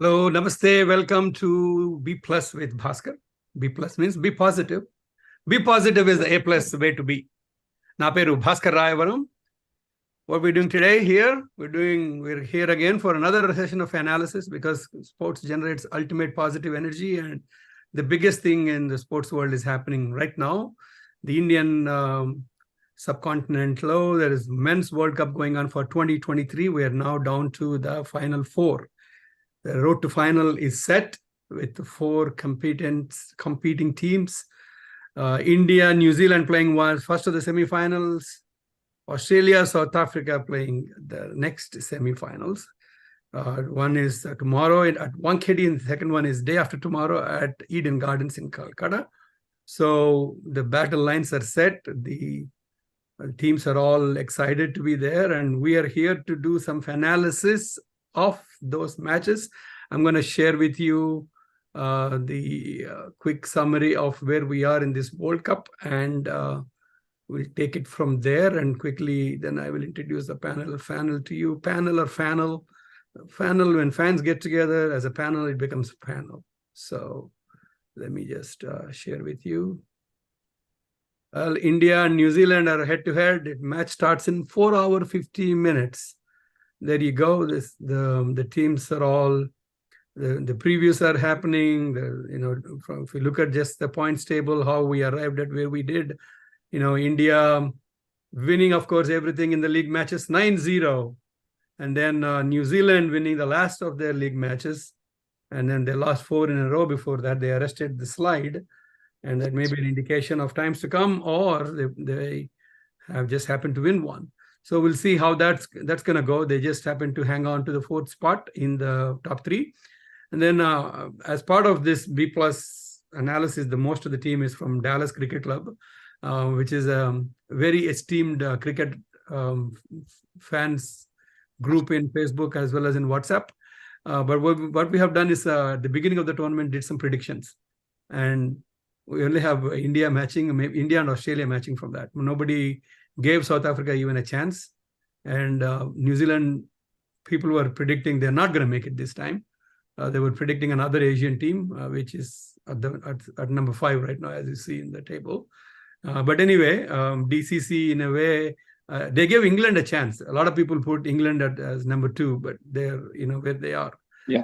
Hello, namaste. Welcome to B+ with Bhaskar. B+ means be positive. Be positive is the A+ way to be. Na peru Bhaskar Rayavaram. What we're doing today here, we're here again for another session of FANAlysis because sports generates ultimate positive energy, and the biggest thing in the sports world is happening right now. The Indian subcontinent low, there is Men's World Cup going on for 2023. We are now down to the final four. The road to final is set with four competing teams. India, New Zealand playing first of the semifinals. Australia, South Africa playing the next semifinals. One is tomorrow at Wankhede, and the second one is day after tomorrow at Eden Gardens in Calcutta. So the battle lines are set. The teams are all excited to be there, and we are here to do some FANAlysis of those matches. I'm going to share with you the quick summary of where we are in this World Cup, and we'll take it from there. And quickly, then I will introduce the FANel to you. Panel or FANel. FANel, when fans get together as a panel, it becomes a panel. So let me just share with you. Well, India and New Zealand are head-to-head. The match starts in 4 hours, 50 minutes. There you go. The teams are all, the previews are happening. If we look at just the points table, how we arrived at where we did, India winning, of course, everything in the league matches 9-0. And then New Zealand winning the last of their league matches. And then they lost 4 in a row before that. They arrested the slide. And that may be an indication of times to come, or they have just happened to win one. So we'll see how that's going to go. They just happen to hang on to the 4th spot in the top 3. And then as part of this B+ analysis, the most of the team is from Dallas Cricket Club, which is a very esteemed cricket fans group in Facebook as well as in WhatsApp. But what we have done is at the beginning of the tournament did some predictions. And we only have India matching, maybe India and Australia matching from that. Nobody gave South Africa even a chance. And New Zealand people were predicting they're not going to make it this time. They were predicting another Asian team, which is at number 5 right now, as you see in the table. But anyway, DCC, in a way, they gave England a chance. A lot of people put England as number 2, but they're, where they are. Yeah.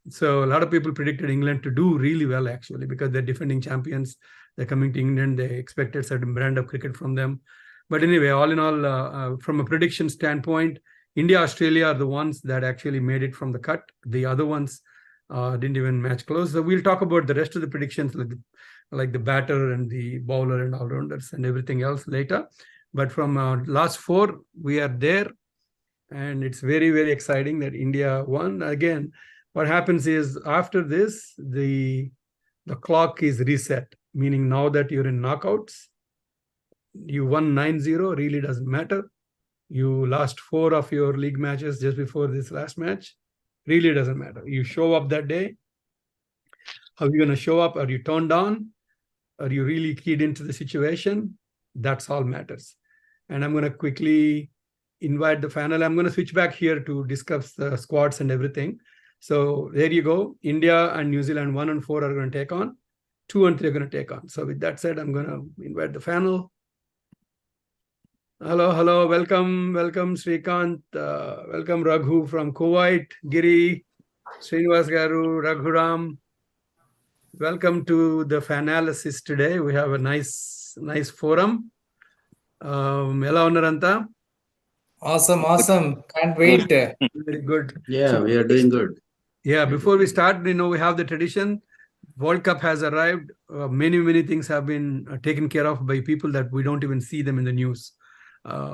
So a lot of people predicted England to do really well, actually, because they're defending champions. They're coming to England. They expected certain brand of cricket from them. But anyway, all in all, from a prediction standpoint, India, Australia are the ones that actually made it from the cut. The other ones didn't even match close. So we'll talk about the rest of the predictions, like the batter and the bowler and all-rounders and everything else later. But from last 4, we are there. And it's very, very exciting that India won. Again, what happens is after this, the clock is reset, meaning now that you're in knockouts, you won 9-0, really doesn't matter. You lost 4 of your league matches just before this last match, really doesn't matter. You show up that day. How are you going to show up? Are you toned down? Are you really keyed into the situation? That's all matters. And I'm going to quickly invite the FANel. I'm going to switch back here to discuss the squads and everything. So there you go. India and New Zealand 1 and 4 are going to take on. 2 and 3 are going to take on. So with that said, I'm going to invite the FANel. Hello. Welcome, Srikant. Welcome, Raghu from Kuwait. Giri, Srinivas Garu, Raghuram. Welcome to the FANAlysis today. We have a nice forum. Ela unnaranta? Awesome. Can't wait. Very good. Yeah, we are doing good. Yeah, before we start, we have the tradition. World Cup has arrived. Many things have been taken care of by people that we don't even see them in the news.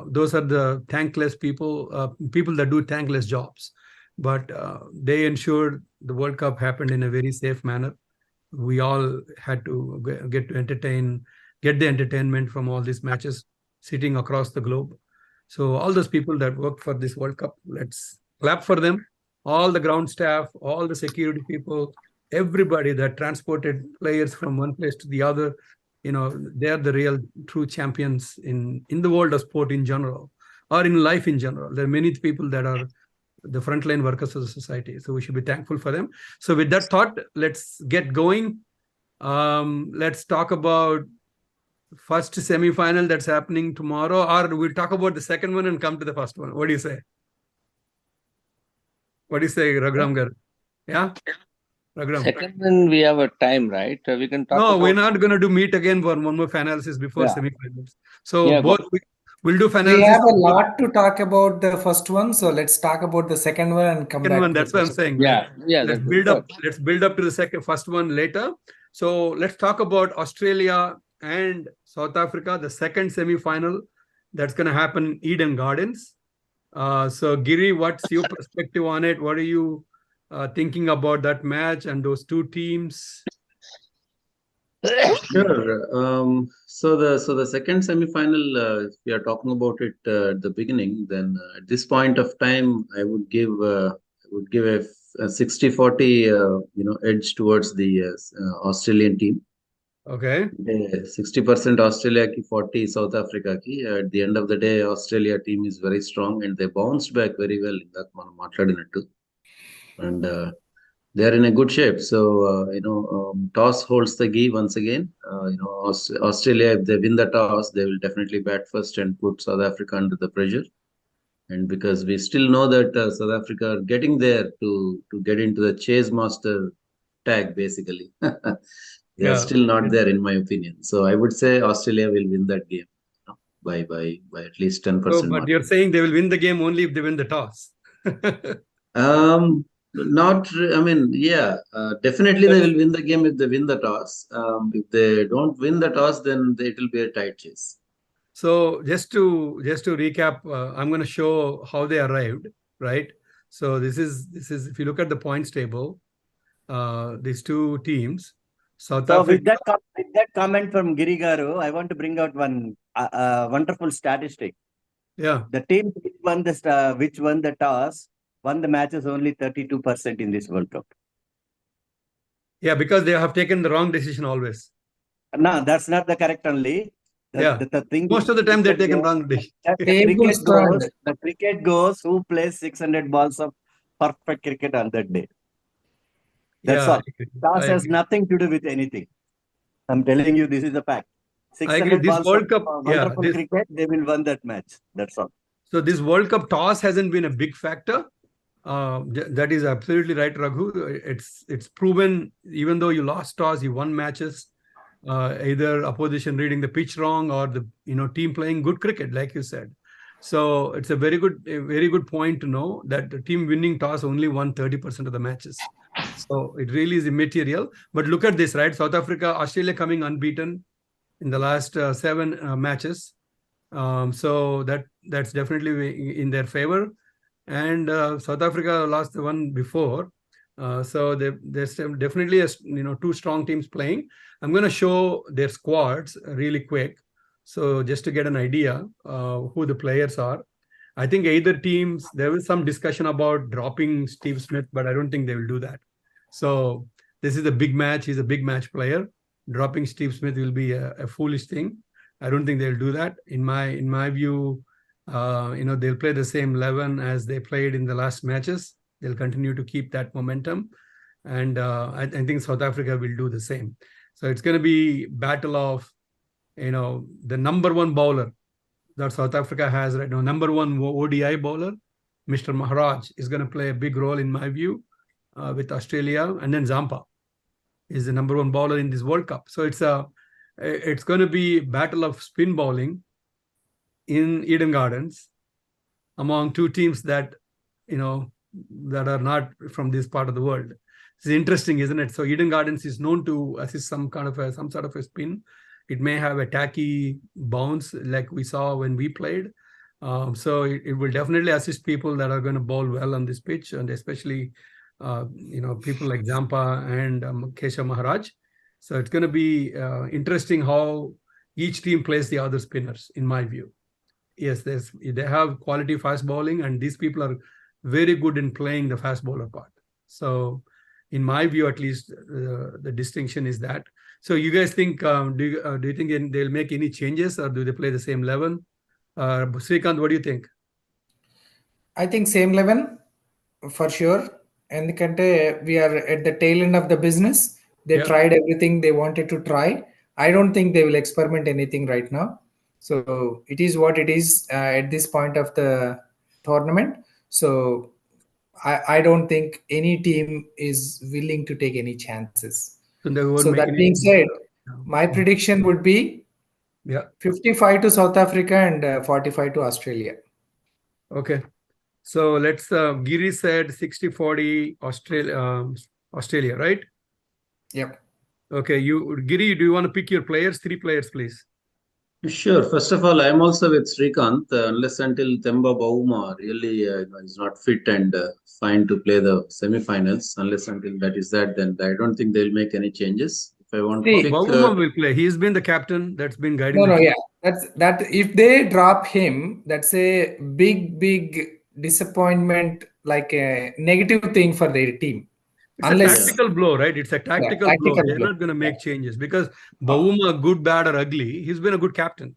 Those are the thankless people, people that do thankless jobs. But they ensured the World Cup happened in a very safe manner. We all had to get the entertainment from all these matches sitting across the globe. So all those people that worked for this World Cup, let's clap for them. All the ground staff, all the security people, everybody that transported players from one place to the other, they're the real true champions in the world of sport in general, or in life in general. There are many people that are the frontline workers of the society. So we should be thankful for them. So with that thought, let's get going. Let's talk about first semi-final that's happening tomorrow, or we'll talk about the second one and come to the first one. What do you say? What do you say, Raghav? Yeah? Raghav. Second one, we have a time, right? We can talk No, about... we're not going to meet again for one more FANAlysis before semi-finals. So Yeah, both we'll do FANAlysis. We have a lot to talk about the first one, so let's talk about the second one and come Second back. one, that's what I'm saying. Yeah, Right? yeah. Let's build up. Let's build up to the first one later. So let's talk about Australia and South Africa, the second semi-final that's going to happen in Eden Gardens. So Giri, what's your perspective on it? What are you thinking about that match and those two teams? Sure. So the second semi-final, if we are talking about it at the beginning, then at this point of time, I would give a 60-40 edge towards the Australian team. Okay. 60% Australia ki, 40 South Africa ki. At the end of the day, Australia team is very strong and they bounced back very well in that matladinattu. And they're in a good shape. So, toss holds the key once again. Australia, if they win the toss, they will definitely bat first and put South Africa under the pressure. And because we still know that South Africa are getting there to get into the chase master tag, basically. They are still not there, in my opinion. So I would say Australia will win that game by at least 10%. So, but you're saying they will win the game only if they win the toss. Definitely they will win the game if they win the toss. If they don't win the toss, then it will be a tight chase. So just to recap, I'm going to show how they arrived, right? So this is if you look at the points table, these two teams, South Africa. With that comment from Giri Garu, I want to bring out one wonderful statistic. Yeah. The team which won the toss won the matches only 32% in this World Cup. Yeah, because they have taken the wrong decision always. No, that's not the correct only. The thing most of the time they're taken wrong decision. The cricket goes who plays 600 balls of perfect cricket on that day. That's all. Toss has nothing to do with anything. I'm telling you, this is a fact. 600 this balls World Cup, wonderful cricket, they will win that match. That's all. So this World Cup toss hasn't been a big factor. That is absolutely right, Raghu. It's proven, even though you lost toss, you won matches. Either opposition reading the pitch wrong or the team playing good cricket, like you said. So it's a very good point to know that the team winning toss only won 30% of the matches. So it really is immaterial. But look at this, right? South Africa, Australia coming unbeaten in the last 7 matches. So that's definitely in their favor. And South Africa lost the one before. So there's definitely two strong teams playing. I'm going to show their squads really quick. So just to get an idea who the players are. I think either teams, there was some discussion about dropping Steve Smith, but I don't think they will do that. So this is a big match. He's a big match player. Dropping Steve Smith will be a foolish thing. I don't think they'll do that. In my view, they'll play the same 11 as they played in the last matches. They'll continue to keep that momentum. And I think South Africa will do the same. So it's going to be battle of, the number one bowler that South Africa has right now. Number one ODI bowler, Mr. Maharaj, is going to play a big role in my view with Australia. And then Zampa is the number one bowler in this World Cup. So it's going to be battle of spin bowling in Eden Gardens among two teams that are not from this part of the world. It's interesting, isn't it? So Eden Gardens is known to assist some sort of a spin. It may have a tacky bounce like we saw when we played. So it will definitely assist people that are going to bowl well on this pitch, and especially people like Zampa and Keshav Maharaj. So it's going to be interesting how each team plays the other spinners, in my view. Yes, they have quality fast bowling, and these people are very good in playing the fast bowler part. So in my view, at least, the distinction is that. So you guys think, do you think they'll make any changes, or do they play the same 11? Srikanth, what do you think? I think same 11. for sure. ఎందుకంటే we are at the tail end of the business. They Yeah. tried everything they wanted to try. I don't think they will experiment anything right now. So it is what it is at this point of the tournament. So I don't think any team is willing to take any chances. So they won't So make that any being changes. said, my prediction would be Yeah. 55 to South Africa and 45 to Australia. Okay. So let's Giri said 60-40 Australia, right? Yep. Okay, Giri, do you want to pick your players? 3 players, please. Sure. First of all, I'm also with Srikanth, unless until Themba Bauma really is not fit and fine to play the semi-finals. Unless until that is that, then I don't think they'll make any changes. If I want to pick, Bauma will play. He's been the captain that's been guiding No, the team. yeah. That if they drop him, that's a big disappointment, like a negative thing for their team. It's Unless a tactical blow, right? It's a tactical blow. tactical They're blow. not going to make changes because Bauma, good, bad, or ugly, he's been a good captain.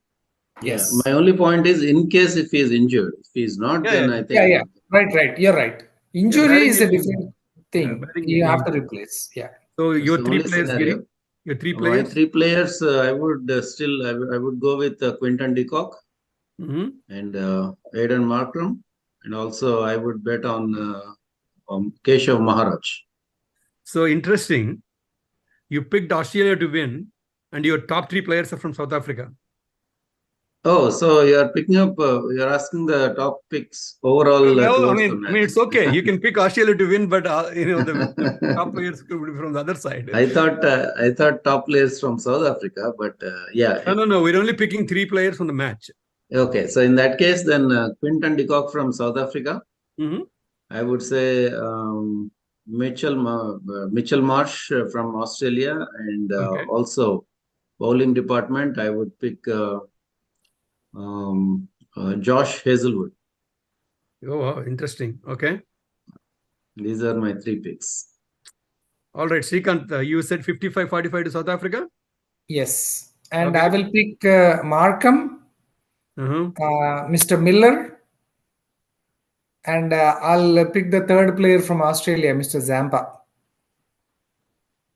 Yes. my only point is, in case if he is injured, if he is not, then I think Yeah. Right. You're right. Injury batting is a is- different thing. batting You is- have to replace. Yeah. So that's your the 3 only players, scenario. Giri? Your 3 My players? 3 players, I would still I would go with Quinton de Kock Mhm. and Aidan Markram, and also I would bet on Keshav Maharaj. So interesting. You picked Australia to win, and your top 3 players are from South Africa. Oh, so you are picking up, you're asking the top picks overall Well, I towards the mean, match. it's okay. You can pick Australia to win, but the top players could be from the other side. I thought top players from South Africa, but yeah. No. We're only picking 3 players from the match. Okay, so in that case, then Quinton de Kock from South Africa. Mhm. I would say Mitchell Marsh from Australia, and Okay. also bowling department, I would pick Josh Hazelwood. Oh, wow, interesting. Okay. These are my 3 picks. All right, Srikanth, you said 55-45 to South Africa? Yes. And Okay. I will pick Markham, Uh-huh. Mr. Miller, and I'll pick the third player from Australia, Mr. Zampa.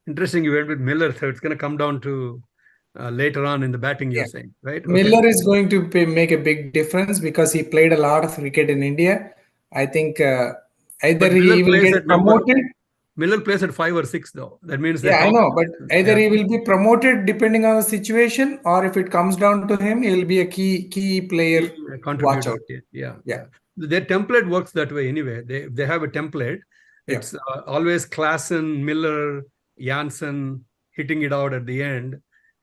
Interesting, you went with Miller, so it's going to come down to later on in the batting, you're saying, right? Okay. Miller is going to make a big difference because he played a lot of cricket in India. I think either But Miller he will plays get at number- promoted. Miller plays at 5 or 6, though. That means Yeah, I know, but either Yeah. he will be promoted depending on the situation, or if it comes down to him, he will be a key player. Watch contributor. out. Yeah. Their template works that way anyway. They have a template. It's always Klassen, Miller, Janssen hitting it out at the end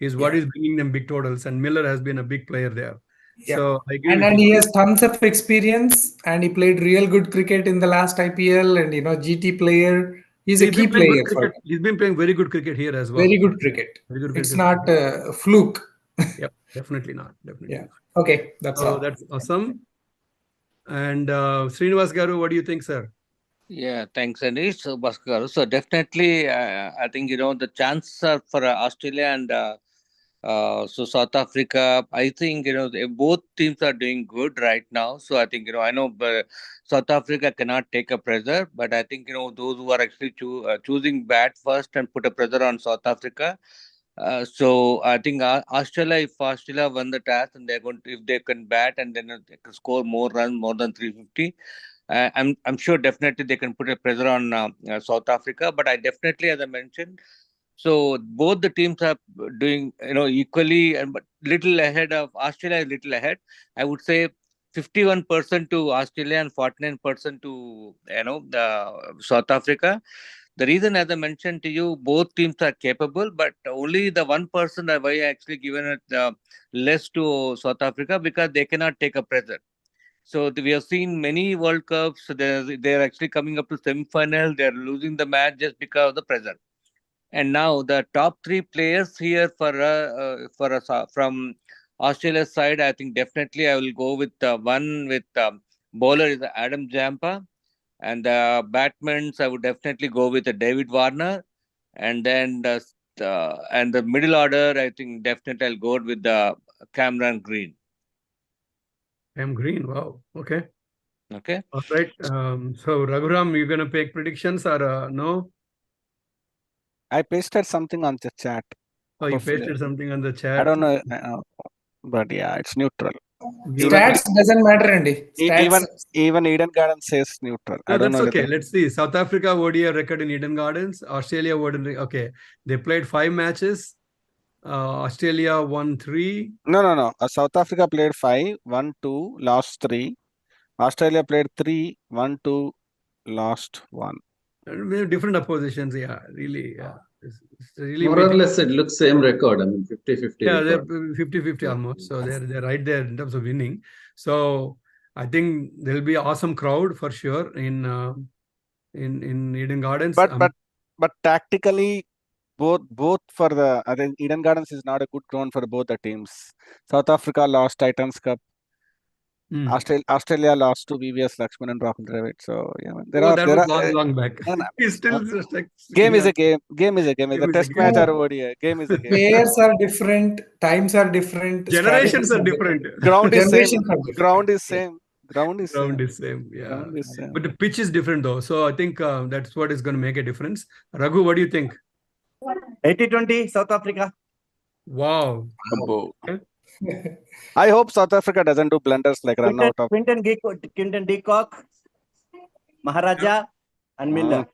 is what is bringing them big totals. And Miller has been a big player there. Yeah. So I agree And with he you. has tons of experience, and he played real good cricket in the last IPL, and GT player. He's a key been playing player. good cricket. He's been playing very good cricket here as well. Very good cricket. Very good It's cricket. not fluke. Yep, definitely not. Definitely not. Okay, that's So all. that's awesome. And Srinivas Garu, what do you think, sir? Yeah, thanks, Anish. So, Bhaskar. So definitely, I think the chances are for Australia and so South Africa. I think both teams are doing good right now. So I think I know South Africa cannot take a pressure, but I think those who are actually choosing bat first and put a pressure on South Africa. So I think Australia, if Australia won the task and they're going to, if they can bat and then they can score more runs, more than 350. I'm sure definitely they can put a pressure on South Africa. But I definitely, as I mentioned, so both the teams are doing equally, and but little ahead of Australia, is little ahead. I would say 51% to Australia and 49% to the South Africa. The reason, as I mentioned to you, both teams are capable, but only the 1% why I actually given it less to South Africa, because they cannot take a pressure. So we have seen many World Cups. They're actually coming up to semi-final. They're losing the match just because of the pressure. And now the top 3 players here for us from Australia's side, I think definitely I will go with one with bowler is Adam Zampa, and the batsmen I would definitely go with David Warner, and then the middle order I think definitely I'll go with the Cameron Green. Cam Green, wow, okay. Okay. All right. So Raghuram, you gonna make predictions or no? I pasted something on the chat. Oh, you Hopefully. pasted something on the chat. I don't know, but yeah, it's neutral. Stats doesn't matter, Andy. Stats. Even Eden Garden says neutral. No, I don't that's know. okay. Let's see. South Africa ODI record in Eden Gardens. Australia ODI. Okay, they played 5 matches. Australia won 3. No. South Africa played 5, 1-2, lost 3. Australia played 3, 1-2, lost 1. We have different oppositions. Yeah, really. Yeah, it's really More or less, it looks same record. I mean, 50-50. Yeah, they're record. 50-50 almost. So they're right there in terms of winning. So I think there'll be an awesome crowd for sure in Eden Gardens. But tactically, both for the I think Eden Gardens is not a good ground for both the teams. South Africa lost Titans Cup. Australia lost to VVS Lakshman and Rahul Dravid. So yeah, there are long back. It's still just like game is a game. Game is a game. The test match or ODI. Game is a game. Players are different. Times are different. Generations are different. Ground is same. Ground is same. Ground is same. Yeah. But the pitch is different though. So I think that's what is going to make a difference. Raghu, what do you think? 80-20 South Africa. Wow. I hope South Africa doesn't do blunders like run out of Quinton de Kock, Maharaja, and Miller.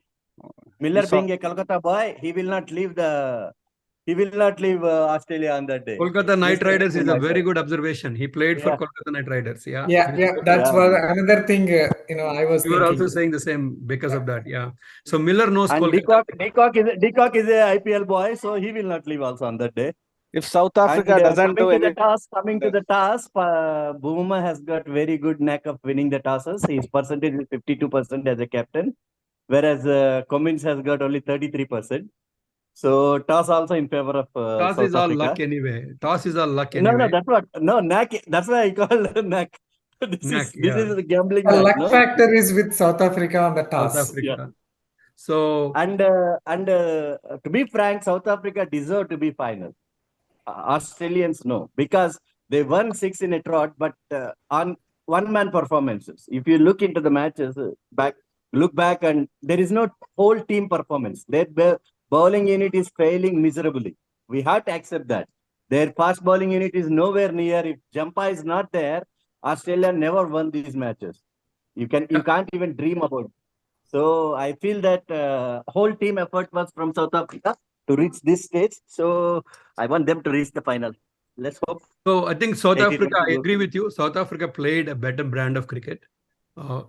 Miller being a Kolkata boy, he will not leave Australia on that day. Kolkata Knight Riders is a very good observation. He played for Kolkata Knight Riders. Yeah. That's another thing. I was. You were also saying the same because of that. Yeah. So Miller knows and Kolkata. De-Kock is a IPL boy, so he will not leave also on that day. If South Africa doesn't do anything. Coming to the task, Bhuma has got very good knack of winning the tosses. His percentage is 52% as a captain, whereas Cummins has got only 33%. So toss also in favor of toss South is all Africa. luck anyway. Toss is all luck anyway. Knack. That's why I call knack. This is the gambling. The luck factor is with South Africa on the toss. South Africa. Yeah. So and to be frank, South Africa deserve to be final. Australians no, because they won 6 in a trot, but on one-man performances. If you look into the matches look back, and there is no whole team performance. Their bowling unit is failing miserably. We have to accept that. Their fast bowling unit is nowhere near. If Jampa is not there, Australia never won these matches. You can't even dream about it. So I feel that whole team effort was from South Africa to reach this stage. So I want them to reach the final. Let's hope. So I think South Africa, I agree with you. South Africa played a better brand of cricket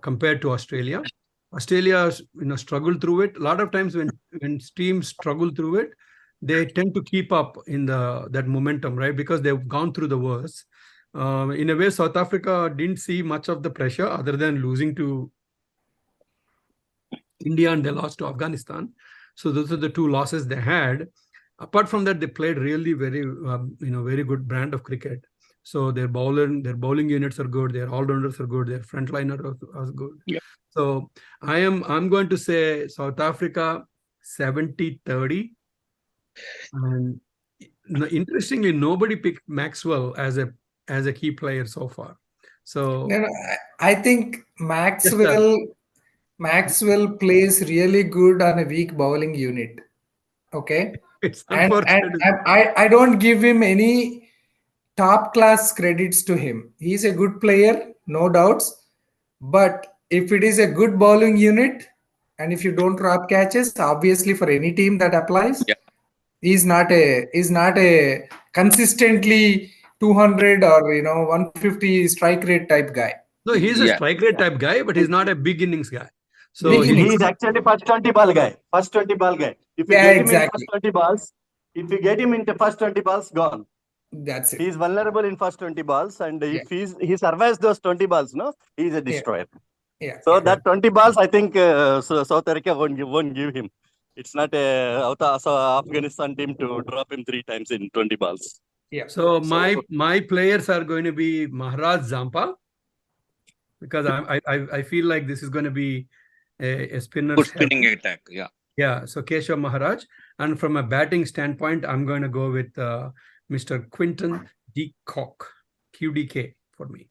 compared to Australia. Australia, struggled through it. A lot of times when teams struggle through it, they tend to keep up in that momentum, right? Because they've gone through the worst. In a way, South Africa didn't see much of the pressure other than losing to India and they lost to Afghanistan. So those are the 2 losses they had. Apart from that, they played really very good brand of cricket. So their bowling units are good. Their all-rounders are good. Their frontliners are good. Yeah. So I'm going to say South Africa 70-30. And interestingly, nobody picked Maxwell as a key player so far. So I think Maxwell plays really good on a weak bowling unit. Okay. And I don't give him any top class credits to him. He's a good player, no doubts. But if it is a good bowling unit and if you don't drop catches, obviously for any team that applies, he's not a consistently 200 or 150 strike rate type guy. No, he's a strike rate type guy, but he's not a big innings guy. So he's actually first 20 ball guy. If you get him in first 20 balls, if you get him into first 20 balls, gone. That's it. He's vulnerable in first 20 balls, and if he survives those 20 balls, he's a destroyer. Yeah. So that 20 balls, I think South Africa won't give him. It's not a Afghanistan team to drop him 3 times in 20 balls. Yeah. So my players are going to be Maharaj Zampa, because I feel like this is going to be a spinner. Good spinning attack. Yeah. Yeah. So Keshav Maharaj, and from a batting standpoint, I'm going to go with Mr. Quinton de Kock, QDK for me.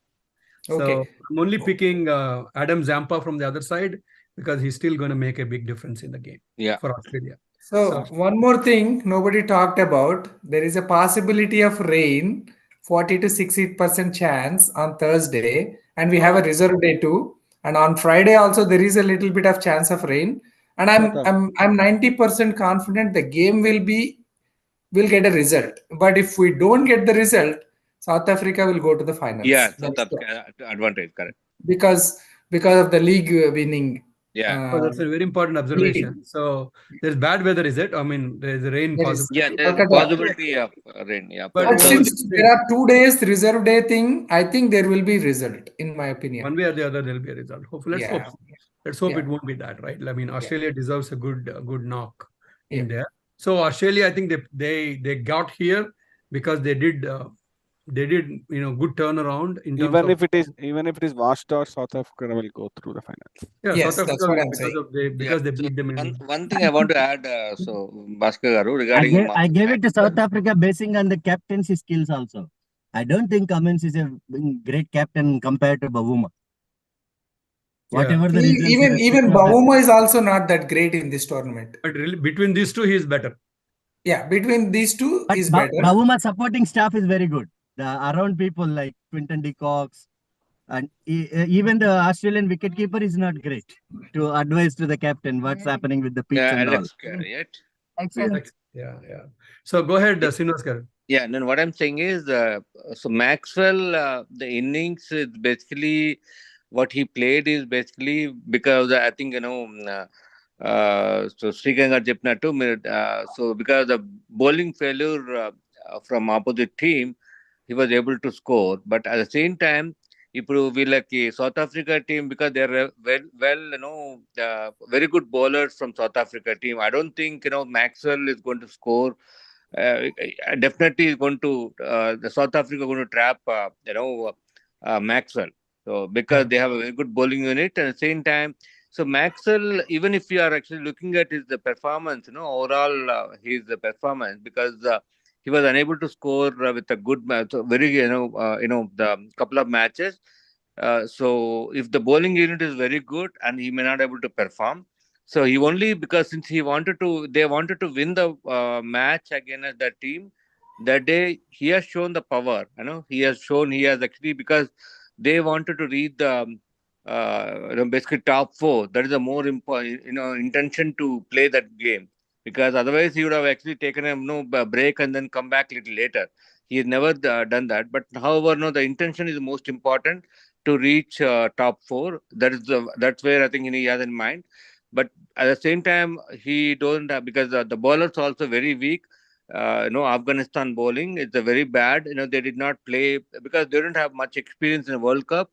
So Okay. I'm only picking Adam Zampa from the other side because he's still going to make a big difference in the game for Australia. So one more thing nobody talked about. There is a possibility of rain, 40 to 60% chance on Thursday, and we have a reserve day too. And on Friday also there is a little bit of chance of rain. And I'm 90% confident the game will get a result. But if we don't get the result, South Africa will go to the finals. Yeah, South Africa advantage, correct. Because of the league winning. Yeah. That's a very important observation. So there's bad weather, is it? I mean, there's rain possibility. Yeah, there's a possibility of rain. Yeah, but since there are 2 days reserve day thing, I think there will be result, in my opinion. One way or the other, there'll be a result. Hopefully, let's hope. Let's hope it won't be that, right? I mean, Australia deserves a good knock in there. So Australia, I think they got here because they did good turnaround. Even if it is washed out, South Africa will go through the finals. Yeah, Yes, South that's Africa what I'm saying. because they beat them in. One thing I want to add, so Bhaskar Garu, regarding I gave it to South Africa basing on the captaincy skills also. I don't think Cummins is a great captain compared to Bavuma. Whatever the reasons, even Bavuma is also not that great in this tournament. But really, between these two, he is better. Yeah, between these two is better. Bavuma's supporting staff is very good. The around people like Quinton de Kock and even the Australian wicketkeeper is not great to advise to the captain what's happening with the pitch and all. Excellent. Yeah. So go ahead, Srinivas. Yeah, and then what I'm saying is, so Maxwell, the innings is basically what he played is basically because I think, so Srikangar Jepnatu, so because of the bowling failure from opposite team, he was able to score. But at the same time, if we like South Africa team, because they're very good bowlers from South Africa team, I don't think Maxwell is going to score. Definitely is going to the South Africa going to trap Maxwell. So because they have a very good bowling unit, and at the same time, so Maxwell, even if you are actually looking at his performance, overall his performance, because he was unable to score with a good match, very the couple of matches. So if the bowling unit is very good and he may not able to perform, so he only because since they wanted to win the match against that team that day, he has shown the power. He has actually, because they wanted to reach the basically top 4. That is a more important intention to play that game, because otherwise he would have actually taken a break and then come back a little later. He has never done that. But however, the intention is most important to reach top 4. That's where I think he has in mind. But at the same time, he don't because the bowlers also very weak. Afghanistan bowling is very bad. They did not play because they don't have much experience in the World Cup.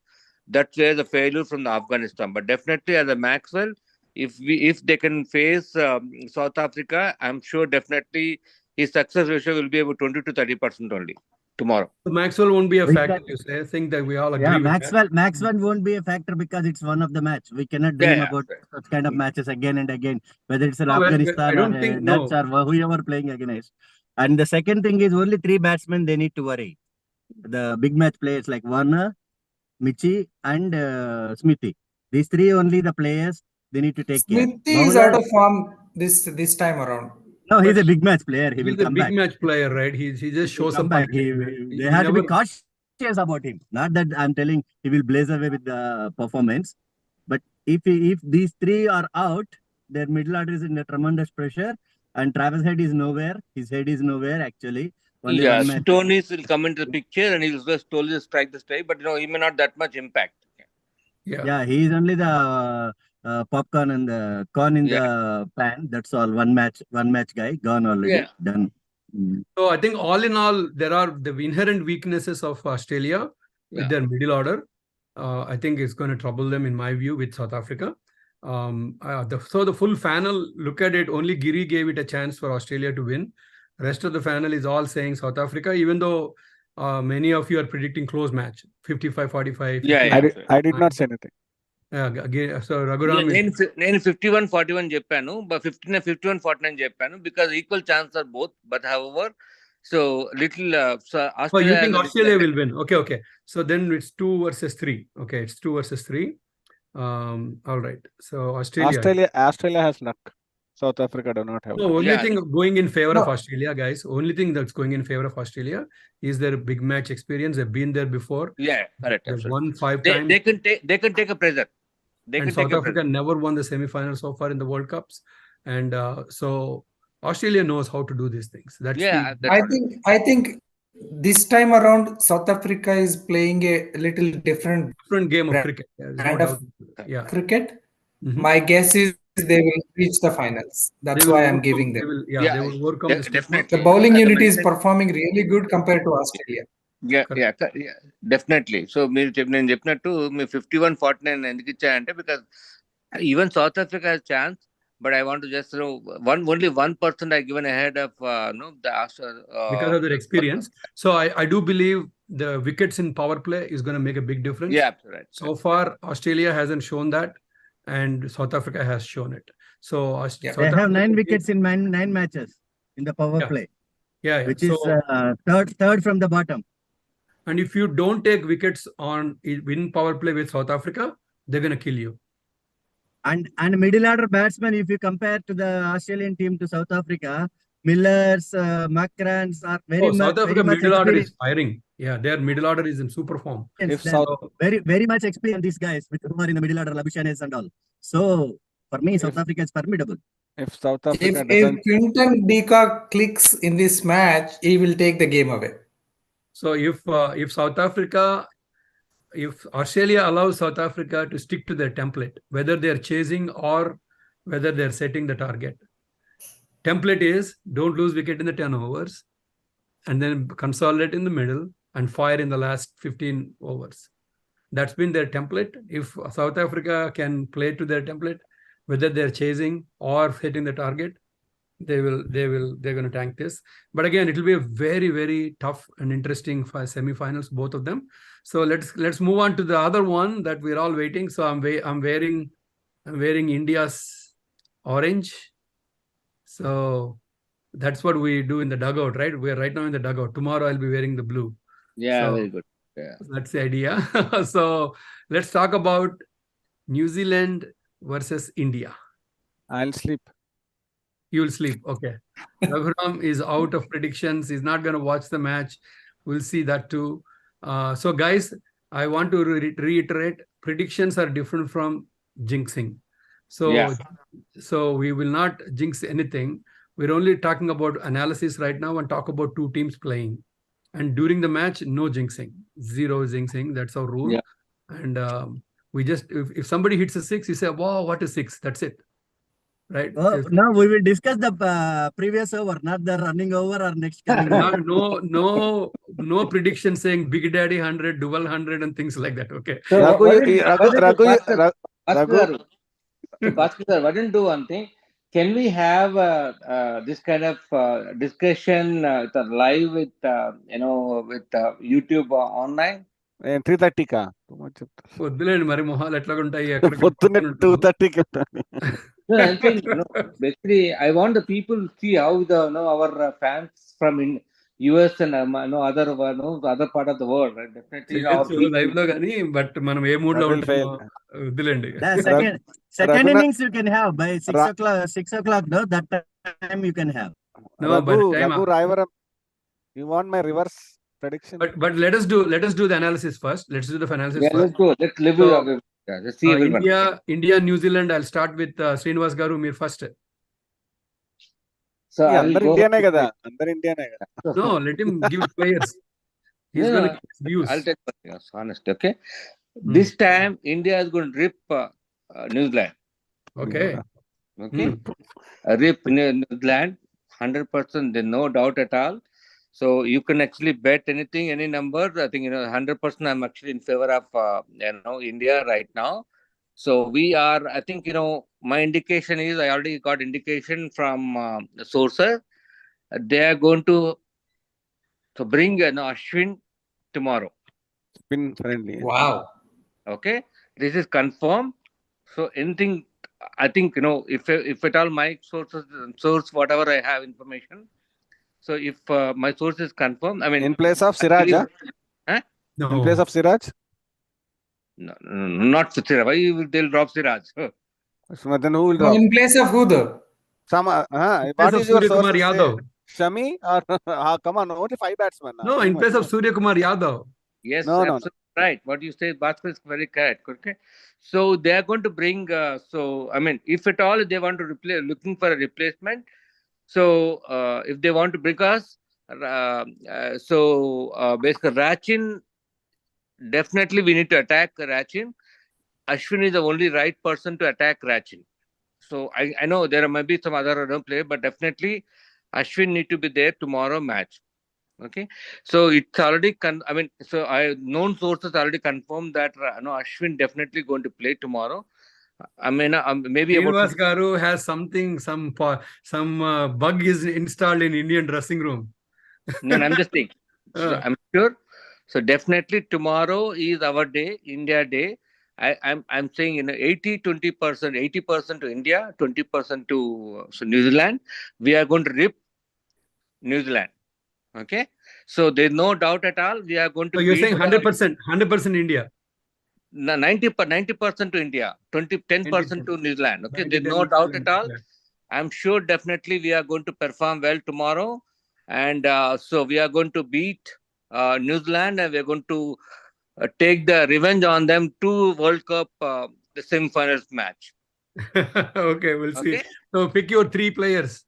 That's where the failure from the Afghanistan. But definitely as a Maxwell, if they can face South Africa, I'm sure definitely his success ratio will be about 20 to 30% only tomorrow. So Maxwell won't be a factor, you say? I think that we all agree with Maxwell won't be a factor because it's one of the match. We cannot dream about such kind of matches again and again, whether it's Afghanistan or Dutch or whoever playing against. And the second thing is only 3 batsmen they need to worry. The big match players like Warner, Michi and Smithy. These 3 only the players they need to take care. Smithy is out of form this time around. No, he's a big match player. He will come back. He's a big match player, right? He just shows up. They have to be cautious about him. Not that I'm telling he will blaze away with the performance. But if these 3 are out, their middle order is in a tremendous pressure. And Travis Head is nowhere. His head is nowhere, actually. Stoneys will come into the picture and he'll just totally strike the strike. But, he may not that much impact. Yeah, he is only the popcorn and the corn in the pan. That's all. One match guy gone already. Done. So I think all in all, there are the inherent weaknesses of Australia with their middle order. I think it's going to trouble them, in my view, with South Africa. So the full FANel, look at it, only Giri gave it a chance for Australia to win. Rest of the FANel is all saying South Africa, even though many of you are predicting close match, 55-45. I did not say anything. So Raghuram నేను 51-41 చెప్పాను, but 51-49 చెప్పాను because equal chances are both. But however, So little. So Oh, you Australia think has a Australia little- will win? Okay. So then it's 2 versus 3. Okay, it's 2 versus 3. All right. So Australia. Australia has luck. South Africa do not have No, luck. only Yeah. thing going in favor of No. Australia, guys. Only thing that's going in favor of Australia is their big match experience. They've been there before. Yeah, correct. They've Absolutely. won 5 They times. they can take a pressure. They And can South take a Africa pressure. never won the semi-final so far in the World Cups. And so Australia knows how to do these things. That's Yeah, the that's I think this time around South Africa is playing a little different different game of brand cricket. There's no of doubt. Yeah. cricket. Mhm. My guess is they will reach the finals. They That's will why I'm overcome- giving They them. will, Yeah, they will overcome this. definitely. The bowling As I unit is mentioned- performing really good compared to Australia. Yeah, definitely. So నేను చెప్పినట్టు మీ 51-49 ఎందుకు ఇచ్చాయంటే because even South Africa has chance, but I want to just only 1% I given ahead of Because of their experience. So I do believe the wickets in power play is going to make a big difference. Yeah, right. So far, Australia hasn't shown that, and South Africa has shown it. So Yeah. South They have Africa 9 wickets in 9 matches in the power Yeah. play, Yeah. which So, is third from the bottom. and if you don't take wickets on win power play with South Africa, they're going to kill you. And middle order batsmen, if you compare to the Australian team to South Africa, Millers, Macrans are South Africa much middle order is experienced. firing. Yeah, their middle order is in super form. If They're South very much experienced, these guys with who are in the middle order, Labuschagne and all. So for me, South Africa is formidable. if South Africa If doesn't Quinton de Kock clicks in this match, he will take the game away. So if South Africa, if Australia allows South Africa to stick to their template, whether they're chasing or whether they're setting the target. Template is don't lose wicket in the 10 overs and then consolidate in the middle and fire in the last 15 overs. That's been their template. If South Africa can play to their template, whether they're chasing or hitting the target, they're going to tank this. But again, it will be a very, very tough and interesting semi-finals, both of them. So let's move on to the other one that we're all waiting. So I'm wearing India's orange. So that's what we do in the dugout, right? We're right now in the dugout. Tomorrow I'll be wearing the blue. Yeah, So- very good. Yeah. That's the idea. So let's talk about New Zealand versus India. I'll sleep. You'll sleep. Okay. Raghav is out of predictions. He's not going to watch the match. We'll see that too. So guys, I want to reiterate, predictions are different from jinxing. So we will not jinx anything. We're only talking about analysis right now and talk about 2 teams playing. And during the match, no jinxing, 0 jinxing. That's our rule. Yeah. And we just, if somebody hits a 6, you say, wow, what is 6? That's it. Right? Now we will discuss the previous over, not the running over or next coming over. No prediction saying Big Daddy 100, dual 100 and things like that. Okay. So Raghu, what did- Raghu, Bhaskar, Bhaskar, do one thing. Can we have this kind of discussion live with YouTube online? 3:30 కా వద్దులేండి మరి మొహాలు ఎట్లా ఉంటాయి పొద్దున్నే 2:30కి No, I'm saying, basically, I want the people to see how our fans from US and other part of the world, right? Definitely, our people- live లో కానీ but మనం ఏ మూడ్ లో That will ఉంటామో fail. వద్దులేండి. The second Raghunath- innings you can have by 6 o'clock. No, that time you can have. No, by the time Raghu Rayavaram, you want my reverse prediction? but let us do the analysis first. Let's do the analysis Yeah, first. let's go. Let's live So, let's see everyone. India, New Zealand. I'll start with Srinivas garu. Meer first. So I will అందరు go- ఇండియానే కదా అందరు ఇండియానే కదా No, let him give players. He's No, going no, to give his views. I'll take yes, honest. Okay, this time India is going to rip New Zealand. Okay. Okay, rip New Zealand 100%. There's no doubt at all. So you can actually bet anything, any number. I think 100%. I'm actually in favor of India right now. So we are. I think my indication is I already got indication from the sources. They are going to bring Ashwin tomorrow. Spin friendly Wow. Okay, this is confirmed. So anything, I think if at all my source whatever I have information, So if my source is confirmed, I mean, In place of Siraj, actually- huh? No. In place of Siraj? no, not Siraj. Why they'll drop Siraj? So then who will No, drop? in place of who though? Some, In place what of is your Surya source? Kumar Yadav. Shami or come on, only 5 batsmen. No, in place of Surya Kumar Yadav. Yes, No, no, absolutely right. What you say, Bhaskar, is very correct. Okay, so they are going to bring. So I mean, if at all they want to replace, looking for a replacement. So if they want to bring us, basically Rachin, definitely we need to attack Rachin. Ashwin is the only right person to attack Rachin. So I know there might be some other player, but definitely Ashwin need to be there tomorrow match. Okay, so it's already known sources already confirmed that Ashwin definitely going to play tomorrow. I mean, maybe Srinivas about Garu has something, some bug is installed in Indian dressing room. no, I'm just saying. So I'm sure. So definitely tomorrow is our day, India day. I'm saying 80-20%, 80% to India, 20% to New Zealand. We are going to rip New Zealand. Okay, so there's no doubt at all. We are going to. So you're beat saying 100% India. 90% to India, 10% to New Zealand. Okay, there's no doubt at all. I'm sure definitely we are going to perform well tomorrow, and so we are going to beat New Zealand, and we're going to take the revenge on them to World Cup the semi-finals match. Okay, we'll see. Okay. So pick your 3 players.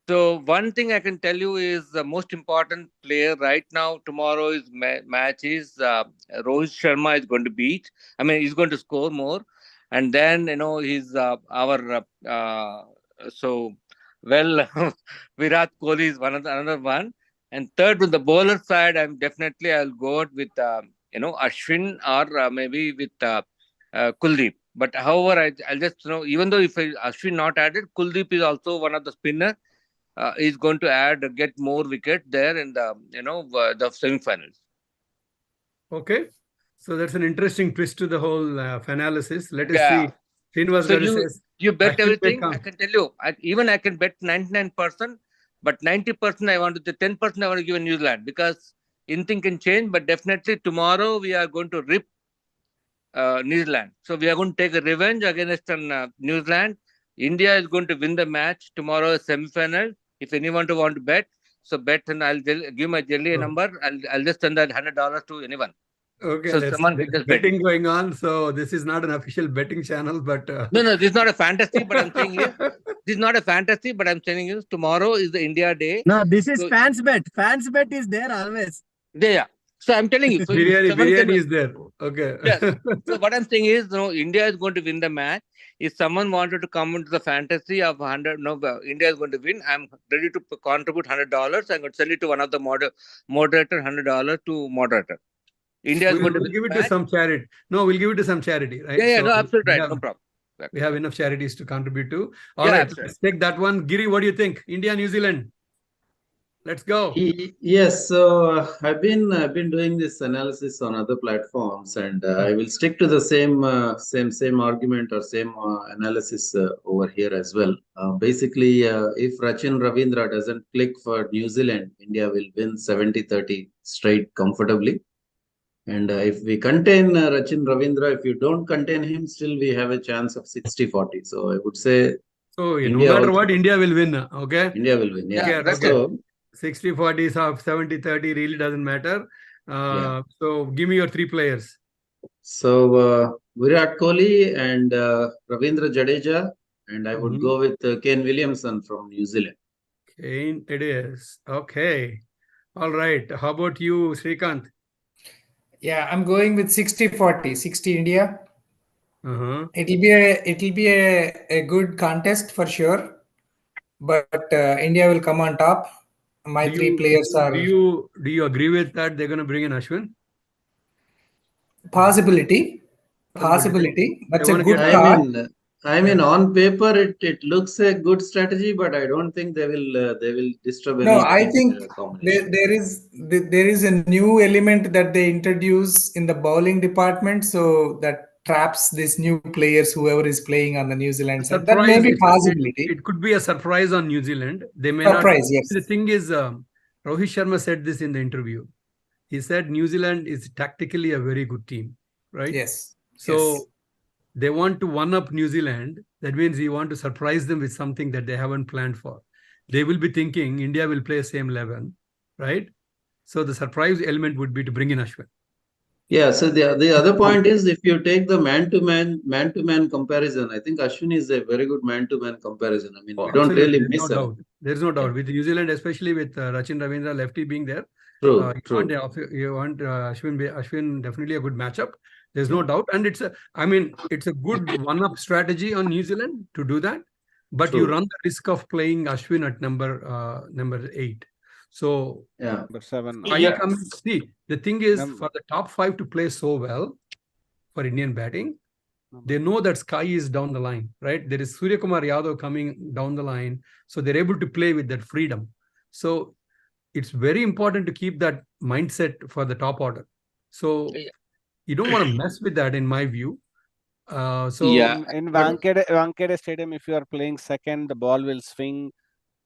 So one thing I can tell you is the most important player right now tomorrow's match is Rohit Sharma is going to beat. I mean, he's going to score more, and then he's our Virat Kohli is another one, and third on the bowler side, I'll go out with Ashwin or maybe with Kuldeep. But however, I'll just even though if Ashwin not added, Kuldeep is also one of the spinner. Is going to get more wicket there in the the semi-finals. Okay, so that's an interesting twist to the whole FANAlysis. Let us Yeah. see. Srinivas So Garu says you bet Ashwin may everything. come. I can tell you, I can bet 99%, but 90% I want to, the 10% I want to give in New Zealand because anything can change. But definitely tomorrow we are going to rip New Zealand. So we are going to take a revenge against New Zealand. India is going to win the match tomorrow, semi-final. If anyone want to bet, so bet, and I'll give my jelly number. I'll just send that $100 to anyone. Okay, So someone can just bet. betting going on. So this is not an official betting channel, but No, this is not a fantasy. But I'm saying is this is not a fantasy. But I'm saying is tomorrow is the India day. No, this is So- fans bet. Fans bet is there always. Yeah. So I'm telling you. So biryani is there. Okay. Yeah. So what I'm saying is, India is going to win the match. If someone wanted to come into the fantasy of 100, India is going to win. I'm ready to contribute $100. I'm going to sell it to one of the moderator, $100 to moderator. India is going to We'll give it to some charity. No, we'll give it to some charity, right? Yeah, So no, absolutely right. have, No problem. We have enough charities to contribute to. All Yeah, right, absolutely. let's take that one. Giri, what do you think? India, New Zealand. Let's go. Yes, so I've been doing this analysis on other platforms, and I will stick to the same argument or same analysis over here as well. Basically, if Rachin Ravindra doesn't click for New Zealand, India will win 70-30 straight comfortably. And if we contain Rachin Ravindra, if you don't contain him, still we have a chance of 60-40. So I would say, So India no matter also- what, India will win. Okay. India will win. Yeah. Yeah, that's So 60-40 or 70-30 really doesn't matter. So give me your 3 players. So Virat Kohli and Ravindra Jadeja, and I would Mhm. go with Kane Williamson from New Zealand. Kane it is. Okay. All right. How about you, Srikanth? Yeah, I'm going with 60-40, 60 India. Uh-huh. It'll be a good contest for sure, but India will come on top. My Do 3 you- players are Do you agree with that? They're going to bring in Ashwin? possibility. They That's a wanna good get- thought. I mean, on paper it looks a good strategy, but I don't think they will disturb No, any I think combination. there is a new element that they introduce in the bowling department, so that traps these new players, whoever is playing on the New Zealand side. That Surprise, may be possibility. it could be a surprise on New Zealand. They may Surprise, not. yes. The thing is, Rohit Sharma said this in the interview. He said New Zealand is tactically a very good team, right? Yes. So yes. they want to one-up New Zealand. That means you want to surprise them with something that they haven't planned for. They will be thinking India will play same 11, right? So the surprise element would be to bring in Ashwin. Yeah, so the other point is, if you take the man-to-man comparison, I think Ashwin is a very good man-to-man comparison. I mean, we don't Absolutely. really miss him. There's no doubt. With New Zealand, especially with Rachin Ravindra lefty being there, True. you want Ashwin definitely a good matchup. There's no doubt, and it's a good one-up strategy on New Zealand to do that. But you run the risk of playing Ashwin at number 8. So yeah, number 7. See, the thing is, for the top 5 to play so well for Indian batting, they know that sky is down the line, right? There is Surya Kumar Yadav coming down the line, so they're able to play with that freedom. So it's very important to keep that mindset for the top order. So you don't want to mess with that, in my view. In Wankhede Stadium, if you are playing second, the ball will swing.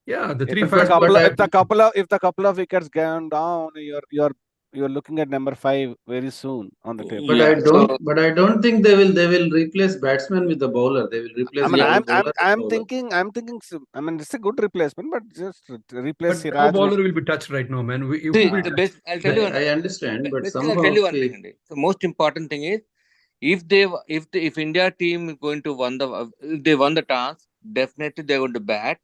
Yeah, the if the couple of wickets gone down, you're looking at number 5 very soon on the table. But I don't think they will replace batsman with the bowler. They will replace. I'm thinking. I mean, it's a good replacement, but just replace But Siraj. no bowler will be touched right now, man. I'll tell you. I understand, but I'll tell you one thing. The most important thing is, if India team is going to won the toss, definitely they're going to bat.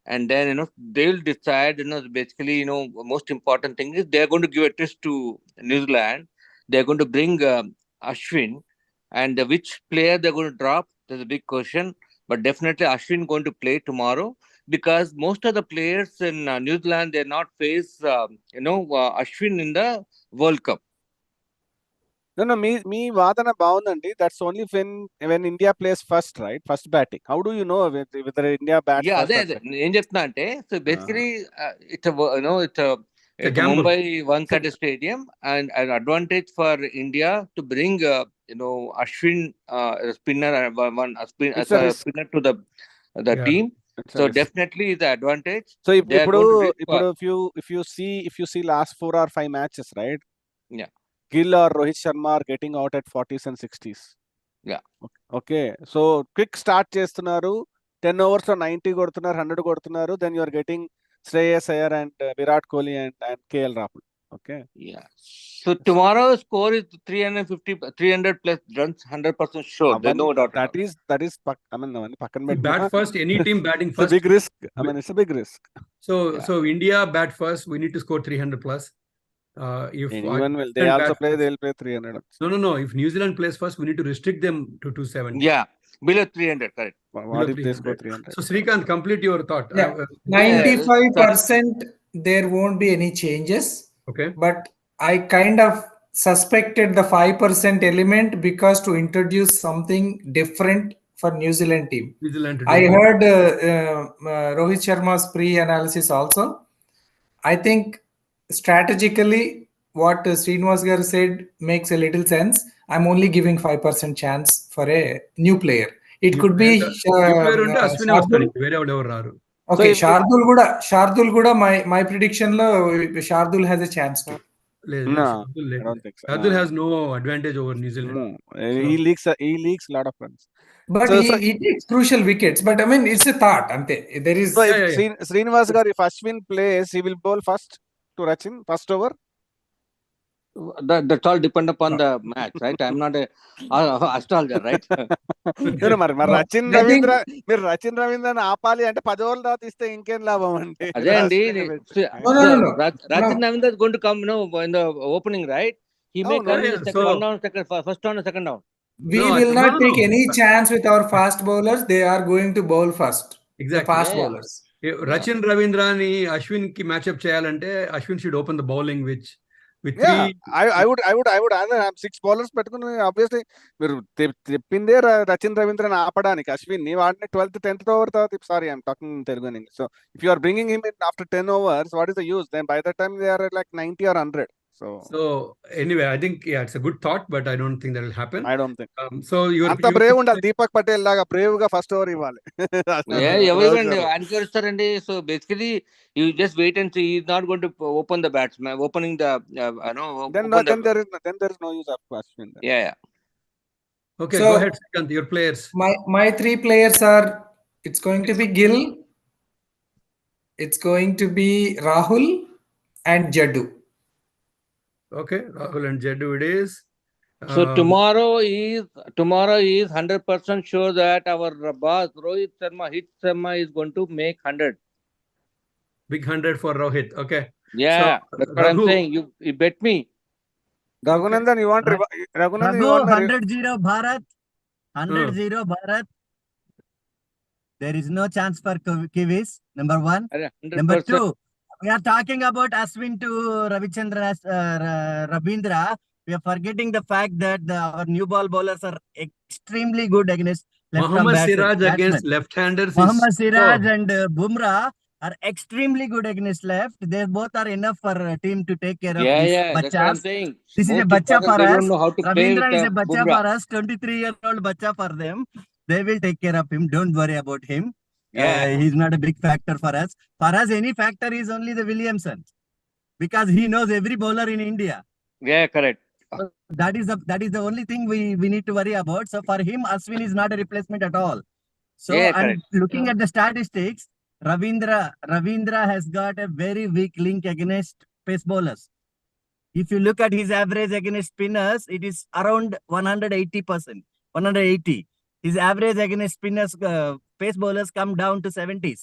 And then, they'll decide, basically, most important thing is they're going to give a test to New Zealand. They're going to bring Ashwin, and which player they're going to drop, there's a big question. But definitely Ashwin going to play tomorrow, because most of the players in New Zealand, they're not face, Ashwin in the World Cup. No, me vadana baundandi. That's only when India plays first, right? First batting. How do you know whether India bats first? Yeah, so basically, it's a Mumbai Wankhede Stadium, and an advantage for India to bring Ashwin spinner spinner to the team. So definitely the advantage. So if you see last 4 or 5 matches, right? Yeah. Gill or Rohit Sharma are getting out at 40s and 60s. Yeah. Okay. So quick start chestunaru, 10 overs or 90 kodutunnaru, 100 kodutunnaru, then you are getting Shreyas Iyer and Virat Kohli and KL Rahul. Okay. Yeah. So tomorrow's score is 300 plus runs, 100% sure. There's no doubt. That is bat first, any team batting first. It's a big risk. It's a big risk. So India bat first, we need to score 300 plus. If they'll play 300. No. If New Zealand plays first, we need to restrict them to 270. Yeah, below 300, correct. What if they score 300? So Srikanth, complete your thought. Yeah, 95% there won't be any changes. Okay. But I kind of suspected the 5% element because to introduce something different for New Zealand team. I heard Rohit Sharma's pre-analysis also. I think strategically, what Srinivas garu said makes a little sense. I'm only giving 5% chance for a new player. It could be Shardul. Okay, Shardul Guda, my prediction lo Shardul has a chance to. No, I don't think so. Shardul has no advantage over New Zealand. He leaks a lot of runs. But he takes crucial wickets. But I mean, it's a thought. There is. So if Srinivas garu, if Ashwin plays, he will bowl first to Rachin, first over. That's all depend upon the match, right? I'm not a astrologer, right? Rachin Ravindra aapali ante 10 overs తర్వాత ఇస్తే ఇంకేం లాభం అంటే అదే అండి Rachin Ravindra is going to come in the opening, right? He may come in the first down, second down. We will not take any chance with our fast bowlers. They are going to bowl first. Exactly. Fast bowlers. Rachin Ravindra ni Ashwin ki matchup cheyalante, Ashwin should open the bowling with I would rather have 6 bowlers పెట్టుకుని obviously మీరు చెప్పిందే Rachin Ravindra ఆపడానికి Ashwin ని వాడిని 12th 10th over తర్వాత sorry I'm talking in Telugu and English. So if you are bringing him in after 10 overs, what is the use? Then by the time they are like 90 or 100. So anyway, I think it's a good thought, but I don't think that will happen. I don't think. So అంత Brave ఉండాలి, దీపక్ పటేల్ లాగా Brave గా first over ఇవ్వాలి. ఎవరికండి అనుకరిస్తారండి. So basically you just wait and see. He is not going to open the batsmen, opening the then there is no use of Ashwin. Yeah. Okay, So, go ahead, Srikant, your players. My 3 players are, it's going to be Gill, it's going to be Rahul and Jaddu. Okay, Rahul and Jaddu it is. So tomorrow is 100% sure that our boss Rohit Sharma is going to make 100. Big 100 for Rohit. Okay. Yeah, So, that's what I'm saying. You bet me. Raghunandan, you want Raghunandan, you Raghu, want 100-0 Bharat. 100-0 Bharat. There is no chance for Kiwis. Number 1. 100%. Number 2. We are talking about Ashwin to Ravichandra, Rabindra. We are forgetting the fact that our new ball bowlers are extremely good against left-arm Mohammad Siraj batsmen. against left-handers. Mohammad Siraj and Bumrah are extremely good against left. They both are enough for a team to take care of these That's what I'm bachas. saying. This is a Most bacha important, for they us. don't know how to play Ravindra with is a bacha Bumrah. for us. 23-year-old bacha for them. They will take care of him. Don't worry about him. He's not a big factor for us. For us, any factor is only the Williamson, because he knows every bowler in India. Yeah, correct. So that is the only thing we need to worry about. So for him, Ashwin is not a replacement at all. So and looking at the statistics, Ravindra has got a very weak link against pace bowlers. If you look at his average against spinners, it is around 180%, 180. His average against spinners, pace bowlers come down to 70s,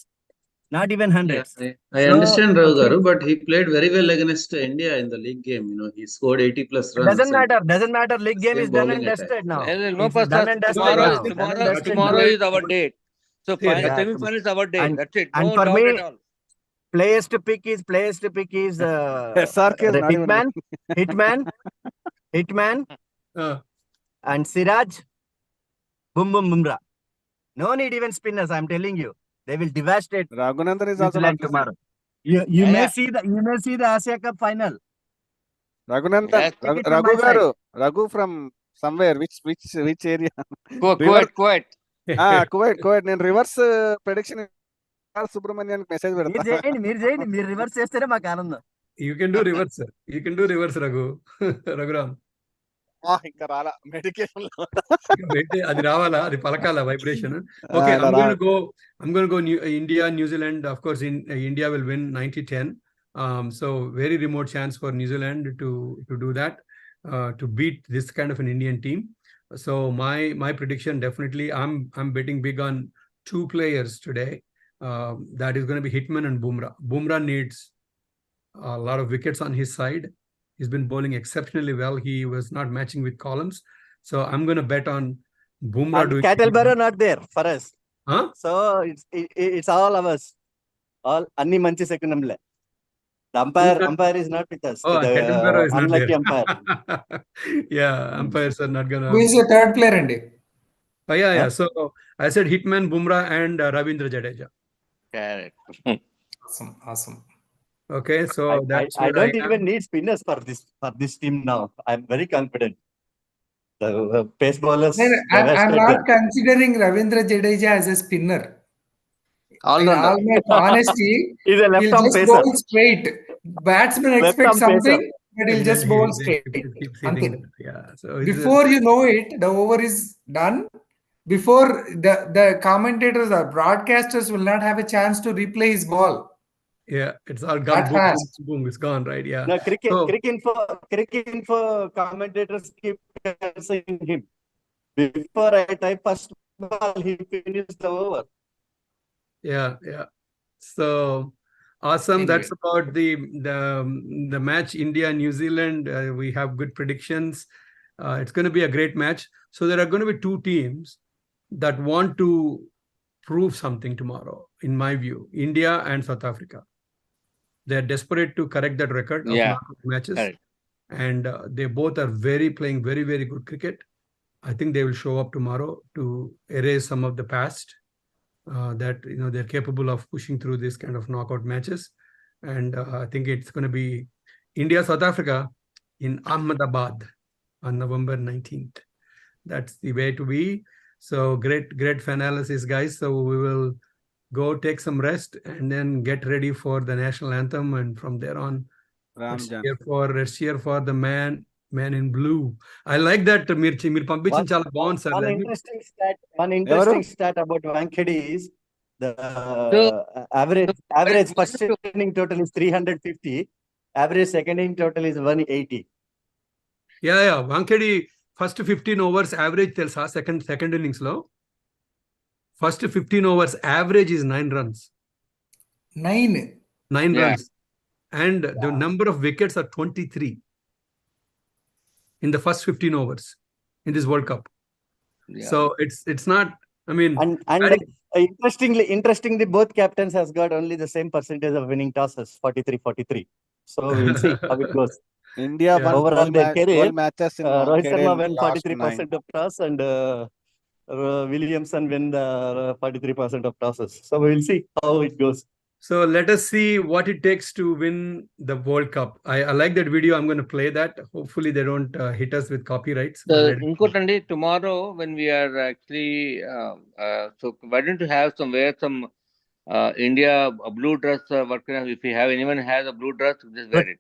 not even 100s. Yeah, I understand, Raghu garu, but he played very well against India in the league game. He scored 80 plus runs. Doesn't matter. League game is done and dusted now. No, It's done and dusted now. Tomorrow is our date. So semi-final is our date. That's it. And No for doubt me, at all. players to pick is SRK is not even Hitman, and Siraj, Bumrah. No need even spinners. I'm telling you, they will devastate Raghunandan is New also Zealand not tomorrow. You may see the Asia Cup final. Raghunandan, Raghu garu, Raghu from somewhere. Which area? Kuwait. Kuwait. నేను reverse prediction సుబ్రహ్మణ్యానికి message పెడతా. మీరు చేయండి. మీరు reverse చేస్తేనే మాకు ఆనందం. You can do reverse, sir. You can do reverse, Raghu. Raghuram. ఇంకా రాలా మెడికేషన్ అది రావాలా, అది పలకాల vibration. Okay, I'm going to go India, New Zealand. Of course, India will win 90-10. So very remote chance for New Zealand to do that, to beat this kind of an Indian team. So my prediction, definitely, I'm betting big on 2 players today. That is going to be Hitman and Bumrah. Bumrah needs a lot of wickets on his side. He's been bowling exceptionally well. He was not matching with Collins. So I'm going to bet on Bumrah doing... Kettlebarrow not there for us. Huh? So it's all ours. All anni manchi second umle. The umpire is not with us. Oh, Kettlebarrow is not unlucky there. umpire. Yeah, umpires are not going to... Who is your third player, Andy? Oh, yeah. So I said Hitman, Bumrah and Ravindra Jadeja. Correct. Awesome. Okay, so that's I don't even need spinners for this team now. I'm very confident. The pace bowlers. I'm not considering Ravindra Jadeja as a spinner. All In all my honesty, He's a he'll left-arm just pacer. bowl straight. Batsmen expect something, but he'll just bowl straight. Yeah. So Before you know it, the over is done. Before the commentators or broadcasters will not have a chance to replay his ball. Yeah, it's all gone. Boom, it's gone, right? Yeah. No, cricket info commentators keep saying him. Before I type first ball, he finished the over. Yeah. So awesome. Anyway. That's about the match. India, New Zealand. We have good predictions. It's going to be a great match. So there are going to be 2 teams that want to prove something tomorrow, in my view. India and South Africa. They're desperate to correct that record of knockout matches. Correct. And they both are playing very, very good cricket. I think they will show up tomorrow to erase some of the past, that they're capable of pushing through this kind of knockout matches. And I think it's going to be India, South Africa. in Ahmedabad on November 19th. That's the way to be. So great FANAlysis, guys. So we will go take some rest and then get ready for the national anthem. And from there on, let's cheer for the man in blue. I like that. One interesting stat about Wankhede is the average first inning total is 350. Average second inning total is 180. Yeah. Wankhede first 15 overs average telsa second innings low. First 15 overs average is 9 runs. 9 runs. And the number of wickets are 23 in the first 15 overs in this World Cup. Yeah. So it's not, I mean, and interestingly, both captains has got only the same percentage of winning tosses, 43-43. So we'll see how it goes. India won overall their career. matches in Rohit Sharma won last 43% of toss and Williamson win the 43% of tosses. So we'll see how it goes. So let us see what it takes to win the World Cup. I like that video. I'm going to play that. Hopefully they don't hit us with copyrights. So tomorrow when we are actually, so why don't you have some India a blue dress worker? If you have anyone has a blue dress, just wear it.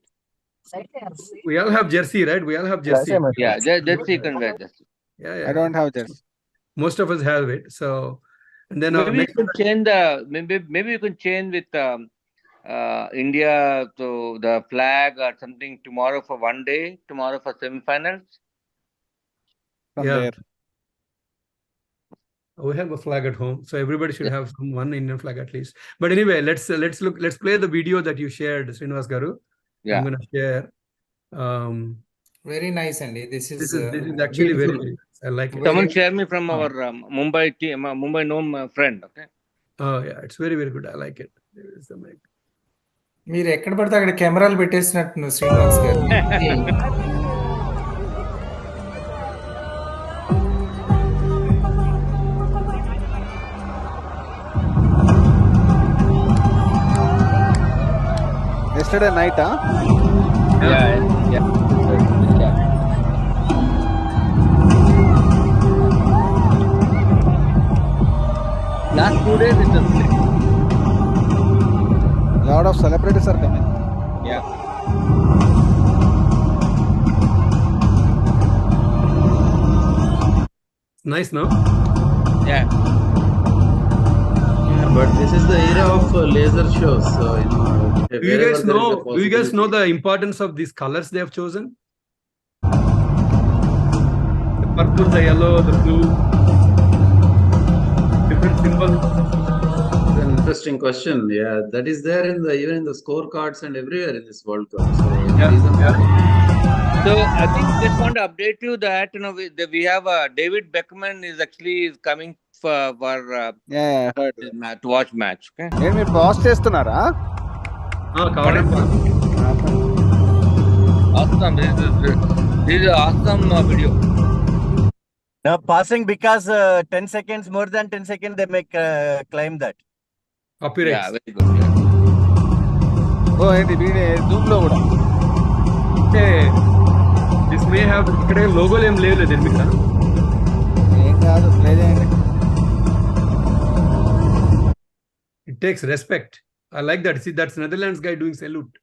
We all have jersey, right? We all have jersey. Yeah, jersey you can wear jersey. Yeah. I don't have jersey. Most of us have it. So, and then maybe you can change maybe you can change with India to the flag or something tomorrow for one day, tomorrow for semi-finals. Yeah. We have a flag at home, so everybody should have one Indian flag at least. But anyway, let's play the video that you shared, Srinivas Garu. Yeah. I'm going to share. Very nice, Andy. This is actually very nice. I like it. Someone share me from our Mumbai team, Mumbai known friend. Okay. Oh yeah, it's very, very good. I like it. There is the mic. మీరు ఎక్కడ పడితే అక్కడ కెమెరాలు పెట్టేసినట్టు శ్రీనివాస్ గారు. Yesterday night, huh? Yeah. Last 2 days it was late. Lot of celebrities are coming. Yeah. Nice, no? Yeah. But this is the era of laser shows. So, do you guys know the importance of these colors they have chosen? The purple, the yellow, the blue, different symbols. An interesting question. Yeah, that is there even in the scorecards and everywhere in this World Cup. So, So I think just want to update you that we have David Beckman is actually coming for heard to watch match. Okay. మీరు pass చేస్తున్నారా? Awesome. This is awesome video. Now passing because 10 seconds, more than 10 seconds, they make claim that. Copyright. Yeah, very good. ఓ ఏంటి video Zoom లో కూడా. This may have ఇక్కడ లోగోలు ఏం లేవు లేదు మీకు. ఏం కాదు, ప్లే చేయండి. It takes respect. I like that. See, that's Netherlands guy doing salute.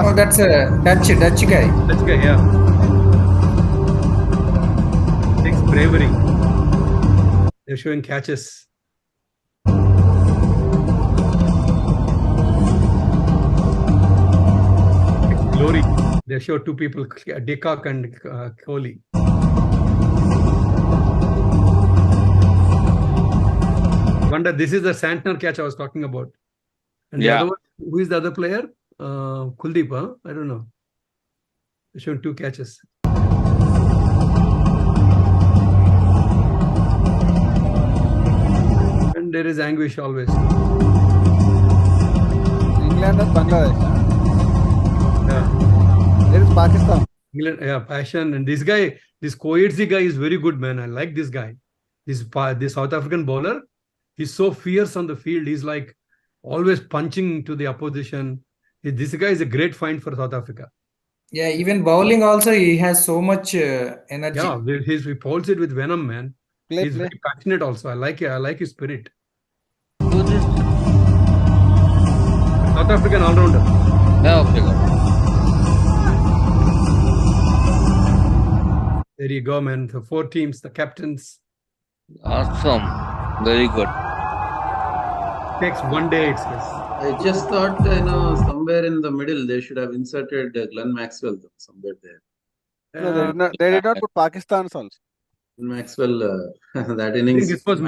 Oh, that's a Dutch guy. Dutch guy, yeah. It takes bravery. They're showing catches. It's glory. They show two people, Dekak and Kohli. Wonder, this is the Santner catch I was talking about. And the other one, who is the other player? Kuldeep, huh? I don't know. They're showing two catches. And there is anguish always. England and Bangladesh. Yeah. There is Pakistan. England, yeah, passion. And this guy, this Coetzee guy is very good, man. I like this guy. This South African bowler. He's so fierce on the field. He's like always punching to the opposition. This guy is a great find for South Africa. Yeah, even bowling also, he has so much energy. Yeah, he pulls it with venom, man. He's very passionate also. I like it. I like his spirit. Who's this? South African all-rounder. Yeah, okay, got it. There you go, man. The 4 teams, the captains. Awesome. Very good. Takes 1 day, it's this. I just thought, somewhere in the middle they should have inserted Glenn Maxwell somewhere there. No, they did not put Pakistan's also. Maxwell, that I innings. think this was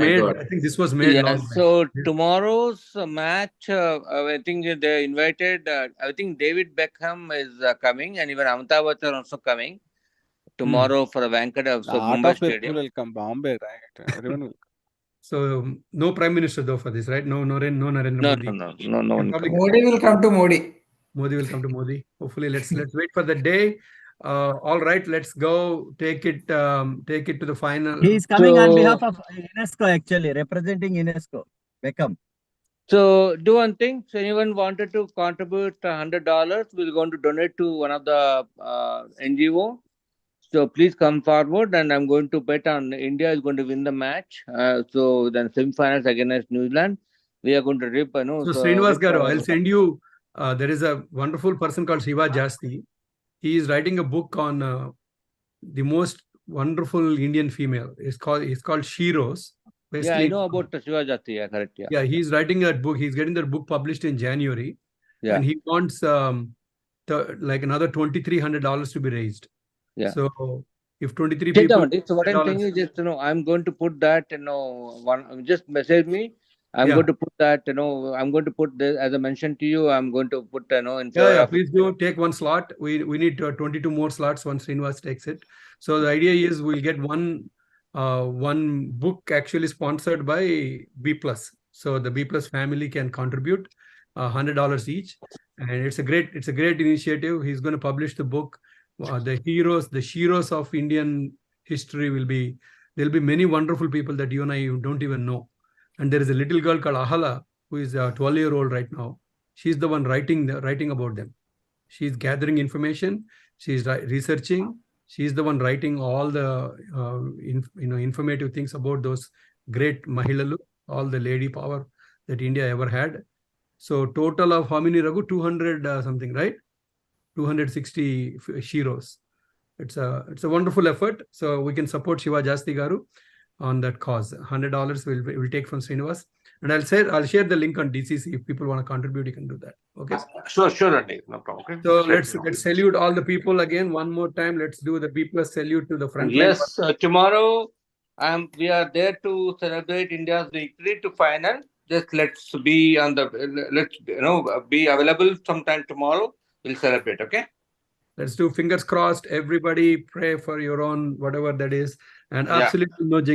made Yeah, long back. so tomorrow's match, I think they invited, I think David Beckham is coming, and even Amitabh Bachchan also coming tomorrow for a banquet of Mumbai Stadium. Will come, Bombay, right? Everyone will come. So no Prime Minister though for this, right? No Narendra Modi. No one Public- coming. Modi will come to Modi. Modi will come to Modi. Hopefully, let's wait for the day. All right, let's go take it to the final. He is coming on behalf of UNESCO, actually, representing UNESCO. Beckham. So do one thing. So anyone wanted to contribute $100, we're going to donate to one of the NGO. So please come forward, and I'm going to bet on India is going to win the match. So then semi-finals against New Zealand, we are going to rip. So Srinivas Garu, I'll send you. There is a wonderful person called Shiva Jasti. He is writing a book on the most wonderful Indian female. It's called Shiros. Yeah, I know about Shiva Jasti. Yeah, correct. Yeah. Yeah, he's writing a book. He's getting that book published in January. Yeah. And he wants like another $2,300 to be raised. Yeah. So if 23 people. So what I'm saying is just, I'm going to put that, just message me. I'm going to put that, I'm going to put this, as I mentioned to you, I'm going to put, please do take one slot. We need 22 more slots once Srinivas takes it. So the idea is we'll get one book actually sponsored by BPlus. So the BPlus family can contribute $100 each. And it's a great initiative. He's going to publish the book. The Shiros of Indian history there'll be many wonderful people that you and I don't even know. And there is a little girl called Ahala, who is a 12-year-old right now. She's the one writing about them. She's gathering information. She's researching. She's the one writing all the informative things about those great Mahilalu, all the lady power that India ever had. So total of how many, Raghu? 200 something, right? 260 Shiros. It's a wonderful effort. So we can support Shiva Jasti Garu on that cause. $100 we'll take from Srinivas. And I'll share the link on DCC. If people want to contribute, you can do that. Okay. Sure, Andy. No problem. Okay. So let's salute all the people again one more time. Let's do the BPlus salute to the front. Yes, tomorrow we are there to celebrate India's victory to final. Just let's be be available sometime tomorrow. We'll celebrate. Okay. Let's do fingers crossed. Everybody pray for your own whatever that is, and absolutely no jinx.